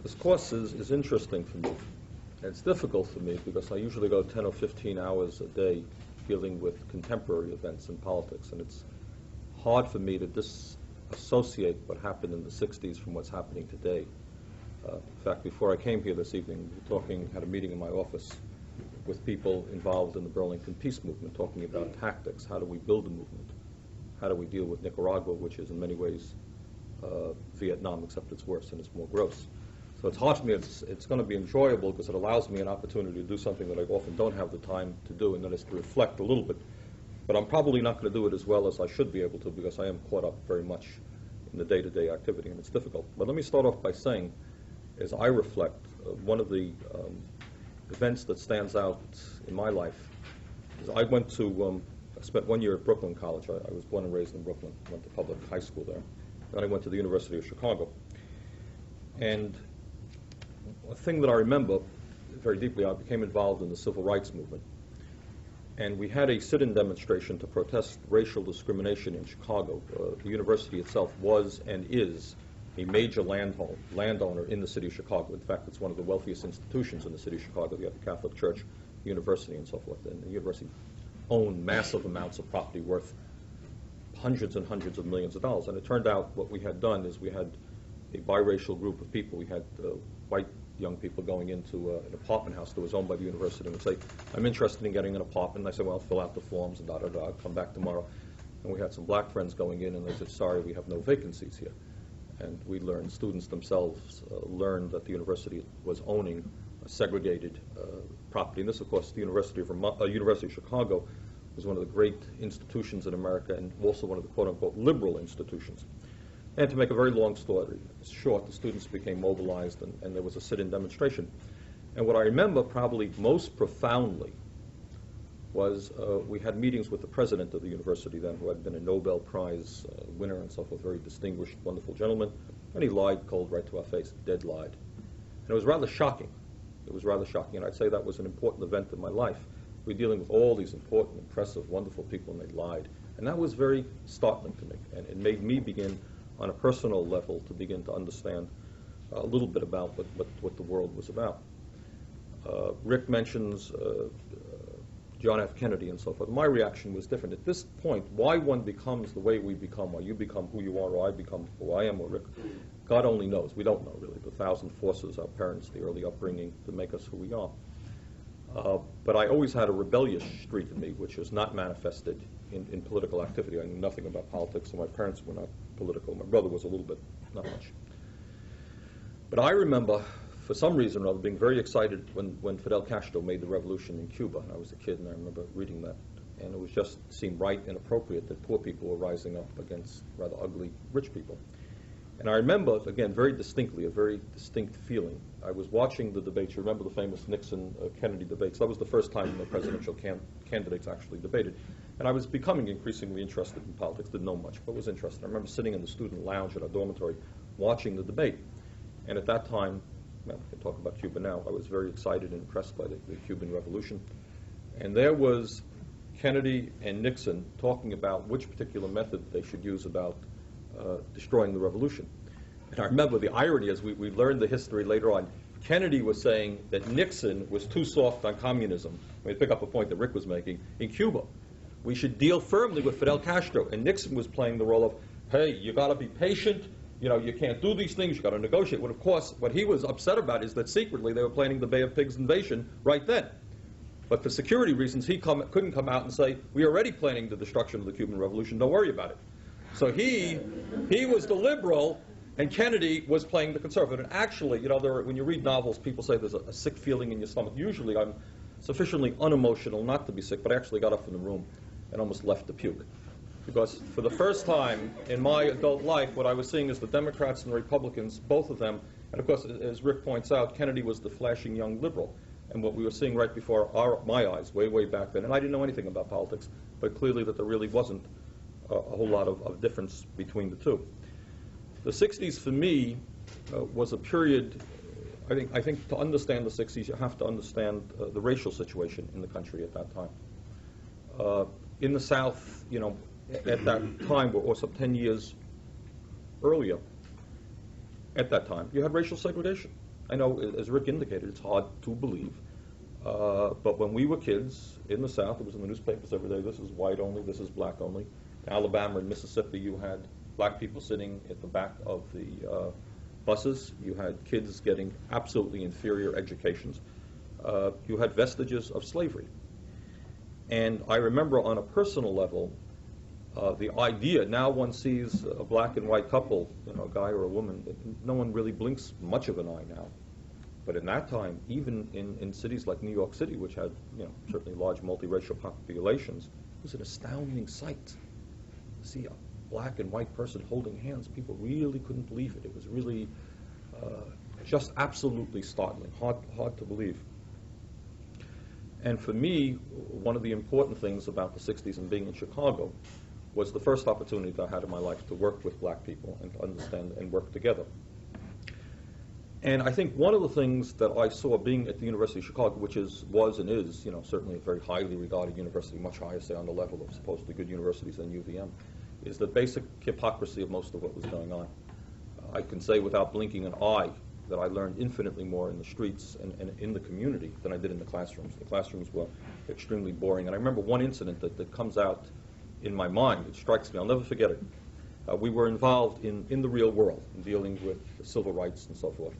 This course is interesting for me. It's difficult for me because I usually go 10 or 15 hours a day dealing with contemporary events in politics, and it's hard for me to disassociate what happened in the 60s from what's happening today. In fact, before I came here this evening, had a meeting in my office with people involved in the Burlington Peace Movement, talking about tactics. How do we build a movement? How do we deal with Nicaragua, which is in many ways Vietnam, except it's worse and it's more gross. So it's hard for me. It's going to be enjoyable because it allows me an opportunity to do something that I often don't have the time to do, and that is to reflect a little bit. But I'm probably not going to do it as well as I should be able to because I am caught up very much in the day-to-day activity, and it's difficult. But let me start off by saying, as I reflect, one of the events that stands out in my life is I spent 1 year at Brooklyn College. I was born and raised in Brooklyn, went to public high school there. Then I went to the University of Chicago. And a thing that I remember very deeply, I became involved in the civil rights movement. And we had a sit-in demonstration to protest racial discrimination in Chicago. The university itself was and is a major landowner in the city of Chicago. In fact, it's one of the wealthiest institutions in the city of Chicago. You have the Catholic Church, the university, and so forth. And the university owned massive amounts of property worth hundreds and hundreds of millions of dollars. And it turned out what we had done is we had a biracial group of people. We had white young people going into an apartment house that was owned by the university and would say, I'm interested in getting an apartment. And I said, well, fill out the forms and da-da-da, I'll come back tomorrow. And we had some black friends going in and they said, sorry, we have no vacancies here. And we learned, students themselves learned that the university was owning a segregated property. And this, of course, the University of Chicago was one of the great institutions in America and also one of the quote-unquote liberal institutions. And to make a very long story short, the students became mobilized and there was a sit-in demonstration. And what I remember probably most profoundly was we had meetings with the president of the university then, who had been a Nobel Prize winner and so forth, very distinguished, wonderful gentleman, and he lied cold right to our face, dead lied. And it was rather shocking. It was rather shocking, and I'd say that was an important event in my life. We're dealing with all these important, impressive, wonderful people, and they lied. And that was very startling to me, and it made me begin on a personal level to begin to understand a little bit about what the world was about. Rick mentions John F. Kennedy and so forth. My reaction was different. At this point, why one becomes the way we become, or you become who you are, or I become who I am, or Rick, God only knows. We don't know, really. The thousand forces, our parents, the early upbringing to make us who we are. But I always had a rebellious streak in me, which was not manifested in political activity. I knew nothing about politics, and my parents were not political. My brother was a little bit, not much. But I remember, for some reason or other, being very excited when Fidel Castro made the revolution in Cuba. I was a kid, and I remember reading that. And it was just seemed right and appropriate that poor people were rising up against rather ugly rich people. And I remember, again, very distinctly, a very distinct feeling. I was watching the debates. You remember the famous Nixon-Kennedy debates. That was the first time the presidential candidates actually debated. And I was becoming increasingly interested in politics. Didn't know much, but was interested. I remember sitting in the student lounge at our dormitory watching the debate. And at that time, well, we can talk about Cuba now, I was very excited and impressed by the Cuban Revolution. And there was Kennedy and Nixon talking about which particular method they should use about destroying the revolution. And I remember the irony as we learned the history later on. Kennedy was saying that Nixon was too soft on communism. Let me pick up a point that Rick was making. In Cuba, we should deal firmly with Fidel Castro. And Nixon was playing the role of, hey, you got to be patient. You know, you can't do these things. You got to negotiate. Well, of course, what he was upset about is that secretly they were planning the Bay of Pigs invasion right then. But for security reasons, he couldn't come out and say, we're already planning the destruction of the Cuban Revolution. Don't worry about it. So he was the liberal, and Kennedy was playing the conservative. And actually, you know, when you read novels, people say there's a sick feeling in your stomach. Usually I'm sufficiently unemotional not to be sick, but I actually got up from the room and almost left to puke. Because for the first time in my adult life, what I was seeing is the Democrats and the Republicans, both of them, and of course, as Rick points out, Kennedy was the flashing young liberal. And what we were seeing right before my eyes, way, way back then, and I didn't know anything about politics, but clearly that there really wasn't a whole lot of difference between the two. The 60s, for me, was a period, I think to understand the 60s, you have to understand the racial situation in the country at that time. In the South, you know, at that time, or some 10 years earlier, at that time, you had racial segregation. I know, as Rick indicated, it's hard to believe. But when we were kids in the South, it was in the newspapers every day, this is white only, this is black only. In Alabama and Mississippi, you had black people sitting at the back of the buses. You had kids getting absolutely inferior educations. You had vestiges of slavery. And I remember on a personal level, the idea, now one sees a black and white couple, you know, a guy or a woman, no one really blinks much of an eye now. But in that time, even in cities like New York City, which had, you know, certainly large multiracial populations, it was an astounding sight to see a black and white person holding hands. People really couldn't believe it. It was really just absolutely startling, hard to believe. And for me, one of the important things about the 60s and being in Chicago was the first opportunity that I had in my life to work with black people and to understand and work together. And I think one of the things that I saw being at the University of Chicago, which was and is, you know, certainly a very highly regarded university, much higher, say, on the level of supposedly good universities than UVM, is the basic hypocrisy of most of what was going on. I can say without blinking an eye that I learned infinitely more in the streets and in the community than I did in the classrooms. The classrooms were extremely boring. And I remember one incident that comes out in my mind. It strikes me. I'll never forget it. We were involved in the real world, in dealing with civil rights and so forth.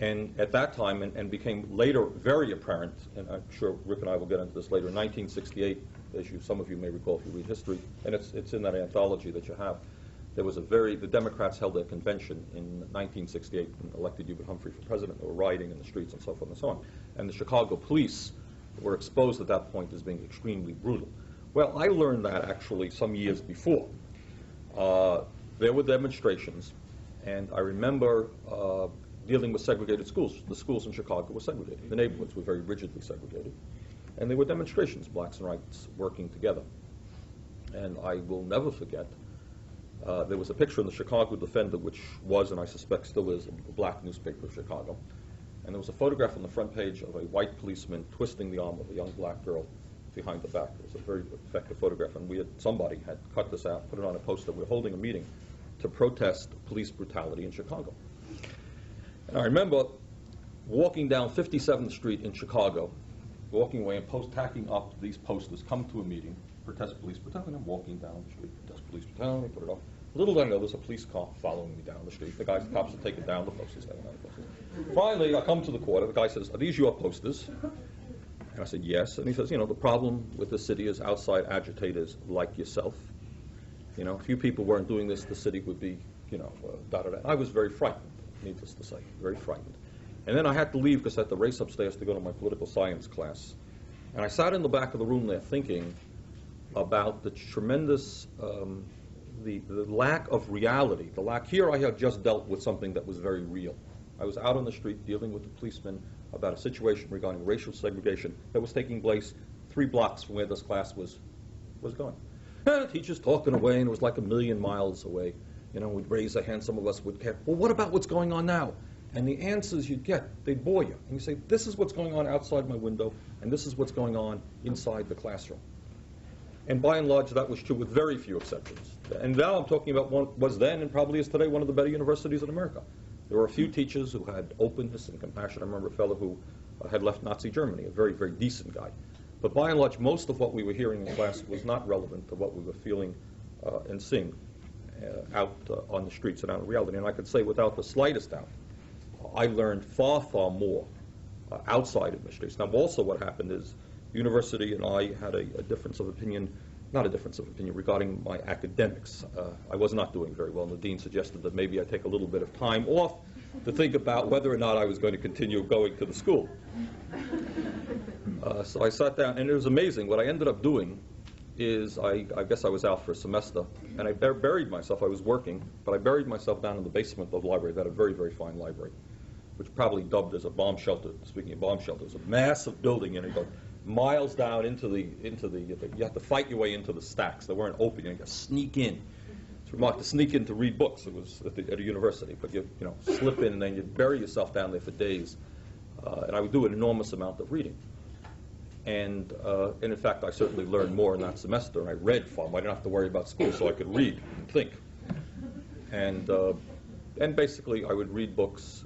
And at that time, and became later very apparent, and I'm sure Rick and I will get into this later, in 1968, as some of you may recall if you read history, and it's in that anthology that you have, there was the Democrats held their convention in 1968 and elected Cuban Humphrey for president. They were rioting in the streets and so forth and so on. And the Chicago police were exposed at that point as being extremely brutal. Well, I learned that actually some years before. There were demonstrations, and I remember dealing with segregated schools. The schools in Chicago were segregated. The neighborhoods were very rigidly segregated. And there were demonstrations, blacks and whites working together. And I will never forget, there was a picture in the Chicago Defender, which was, and I suspect still is, a black newspaper of Chicago. And there was a photograph on the front page of a white policeman twisting the arm of a young black girl behind the back. It was a very effective photograph, and somebody had cut this out, put it on a poster. We were holding a meeting to protest police brutality in Chicago. And I remember walking down 57th Street in Chicago, walking away and tacking up these posters, come to a meeting, protest police brutality, and I'm walking down the street, protest police brutality, put it up. Little did I know there's a police car following me down the street. The cops have taken down the posters, taken down the posters. Finally, I come to the corner, the guy says, "Are these your posters?" And I said, "Yes." And he says, "You know, the problem with the city is outside agitators like yourself. You know, if you people weren't doing this, the city would be, you know, da-da-da." I was very frightened, needless to say, very frightened. And then I had to leave because I had to race upstairs to go to my political science class. And I sat in the back of the room there thinking about the tremendous, the lack of reality, here I had just dealt with something that was very real. I was out on the street dealing with the policemen about a situation regarding racial segregation that was taking place 3 blocks from where this class was going. And the teacher's talking away, and it was like a million miles away. You know, we'd raise a hand, some of us would care, well, what about what's going on now? And the answers you'd get, they'd bore you. And you say, this is what's going on outside my window, and this is what's going on inside the classroom. And by and large, that was true with very few exceptions. And now I'm talking about what was then and probably is today one of the better universities in America. There were a few teachers who had openness and compassion. I remember a fellow who had left Nazi Germany, a very, very decent guy. But by and large, most of what we were hearing in class was not relevant to what we were feeling and seeing out on the streets and out in reality. And I could say without the slightest doubt, I learned far, far more outside of the streets. Now, also what happened is the university and I had a difference of opinion, not a difference of opinion, regarding my academics. I was not doing very well, and the dean suggested that maybe I take a little bit of time off to think about whether or not I was going to continue going to the school. So I sat down, and it was amazing. What I ended up doing is, I guess I was out for a semester, and I buried myself. I was working, but I buried myself down in the basement of the library. They had a very, very fine library, which probably dubbed as a bomb shelter. Speaking of bomb shelters, a massive building, and it go miles down into the you have to fight your way into the stacks. They weren't open. You had to sneak in. It's remarkable to sneak in to read books. It was at a university, but you know, slip in and then you'd bury yourself down there for days. And I would do an enormous amount of reading. And in fact, I certainly learned more in that semester, and I read far more. I didn't have to worry about school, so I could read and think. And basically, I would read books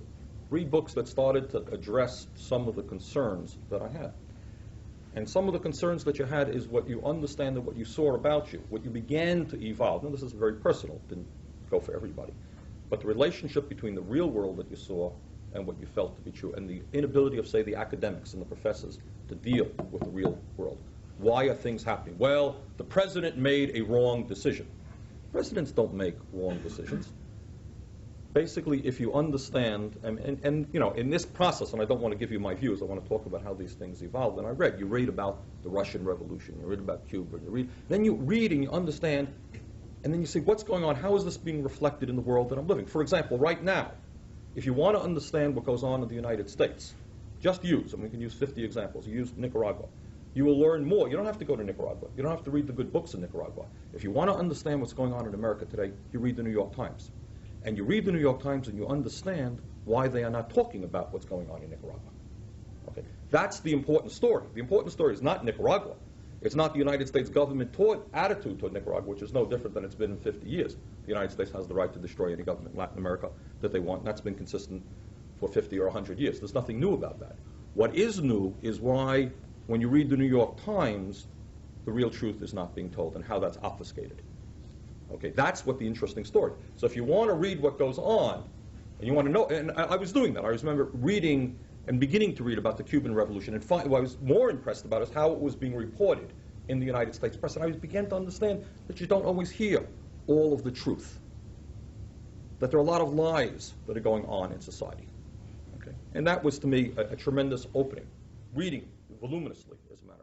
3 books that started to address some of the concerns that I had. And some of the concerns that you had is what you understand and what you saw about you, what you began to evolve. Now, this is very personal, didn't go for everybody. But the relationship between the real world that you saw and what you felt to be true, and the inability of, say, the academics and the professors to deal with the real world. Why are things happening? Well, the president made a wrong decision. Presidents don't make wrong decisions. Basically, if you understand, and you know, in this process, and I don't want to give you my views, I want to talk about how these things evolved. And you read about the Russian Revolution, you read about Cuba, then you read and you understand, and then you say, what's going on? How is this being reflected in the world that I'm living? For example, right now, if you want to understand what goes on in the United States, just use, and we can use 50 examples, you use Nicaragua. You will learn more. You don't have to go to Nicaragua. You don't have to read the good books in Nicaragua. If you want to understand what's going on in America today, you read the New York Times. And you read the New York Times and you understand why they are not talking about what's going on in Nicaragua. Okay? That's the important story. The important story is not Nicaragua. It's not the United States government attitude toward Nicaragua, which is no different than it's been in 50 years. The United States has the right to destroy any government in Latin America that they want, and that's been consistent for 50 or 100 years. There's nothing new about that. What is new is why, when you read the New York Times, the real truth is not being told and how that's obfuscated. Okay, that's what the interesting story. So if you want to read what goes on, and you want to know, and I was doing that. I remember reading and beginning to read about the Cuban Revolution, and what I was more impressed about is how it was being reported in the United States press. And I began to understand that you don't always hear all of the truth, that there are a lot of lies that are going on in society. Okay? And that was, to me, a tremendous opening, reading voluminously, as a matter